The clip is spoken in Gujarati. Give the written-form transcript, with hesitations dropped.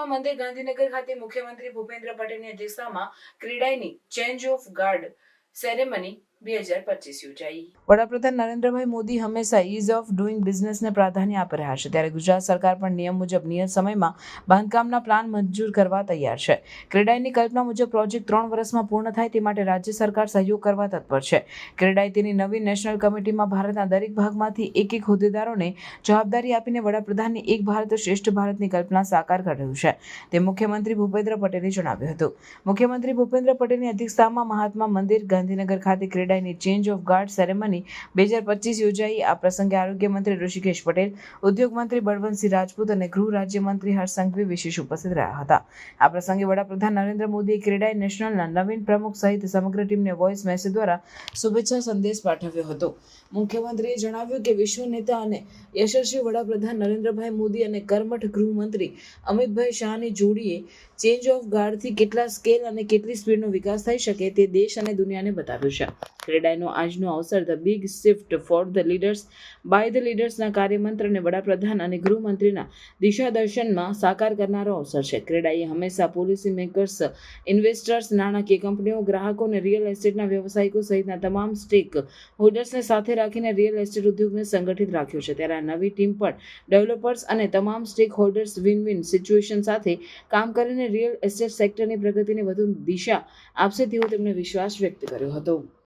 મહાત્મા મંદિર ગાંધીનગર ખાતે મુખ્યમંત્રી ભૂપેન્દ્ર પટેલની અધ્યક્ષતામાં ક્રેડાઈની ચેન્જ ઓફ ગાર્ડ સેરેમની 2025 યોજાઈ। વડાપ્રધાન નરેન્દ્રભાઈ મોદી હંમેશા ઇઝ ઓફ ડુઇંગ બિઝનેસને પ્રાધાન્ય આપી રહ્યા છે, ત્યારે ગુજરાત સરકાર પણ નિયમ મુજબ નિયત સમયમાં બાંધકામના પ્લાન મંજૂર કરવા તૈયાર છે। ક્રેડાઈની કલ્પના મુજબ પ્રોજેક્ટ 3 વર્ષમાં પૂર્ણ થાય તે માટે રાજ્ય સરકાર સહયોગ કરવા તત્પર છે। ક્રેડાઈ તેની નવી નેશનલ કમિટીમાં ભારતના દરેક ભાગમાંથી એક હોદ્દેદારોને જવાબદારી આપીને વડાપ્રધાનની એક ભારત શ્રેષ્ઠ ભારતની કલ્પના સાકાર કરી રહ્યું છે, તે મુખ્યમંત્રી ભૂપેન્દ્ર પટેલે જણાવ્યું હતું। મુખ્યમંત્રી ભૂપેન્દ્ર પટેલની અધ્યક્ષતામાં મહાત્મા મંદિર ગાંધીનગર ખાતે ક્રેડાઈની ચેન્જ ઓફ ગાર્ડ સેરેમની 2025 યોજાઈ। આ પ્રસંગે આરોગ્ય મંત્રી ઋષિકેશ પટેલ, ઉદ્યોગ મંત્રી બળવંતસિંહ રાજપૂત અને ગૃહ રાજ્યમંત્રી હર્ષ સંઘવી વિશેષ ઉપસ્થિત રહ્યા હતા। આ પ્રસંગે વડાપ્રધાન નરેન્દ્ર મોદીએ ક્રેડાઈ નેશનલના નવીન પ્રમુખ સહિત સમગ્ર ટીમને વોઇસ મેસેજ દ્વારા શુભેચ્છા સંદેશ પાઠવ્યો હતો। મુખ્યમંત્રીએ જણાવ્યું કે વિશ્વ નેતા અને યશસ્વી વડાપ્રધાન નરેન્દ્રભાઈ મોદી અને કર્મઠ ગૃહમંત્રી અમિતભાઈ શાહની જોડીએ ચેન્જ ઓફ ગાર્ડથી કેટલા સ્કેલ અને કેટલી સ્પીડનો વિકાસ થઈ શકે તે દેશ અને દુનિયાને બતાવ્યું છે। ક્રેડાઈનો આજનો અવસર the big shift for the leaders by the લીડર્સના કાર્યમંત્રને વડાપ્રધાન અને ગૃહમંત્રીના દિશા દર્શનમાં સાકાર કરનારો અવસર છે। ક્રેડાઈએ હંમેશા પોલિસી મેકર્સ, ઇન્વેસ્ટર્સ, નાણાકીય કંપનીઓ, ગ્રાહકો અને રિયલ એસ્ટેટના વ્યવસાયિકો સહિતના તમામ સ્ટેક હોલ્ડર્સને સાથે રાખીને રિયલ એસ્ટેટ ઉદ્યોગને સંગઠિત રાખ્યો છે, ત્યારે આ નવી ટીમ પણ ડેવલપર્સ અને તમામ stack holders win win situation સાથે કામ કરીને રિયલ એસ્ટેટ સેક્ટરની પ્રગતિને વધુ દિશા આપશે તેવો તેમણે વિશ્વાસ વ્યક્ત કર્યો હતો।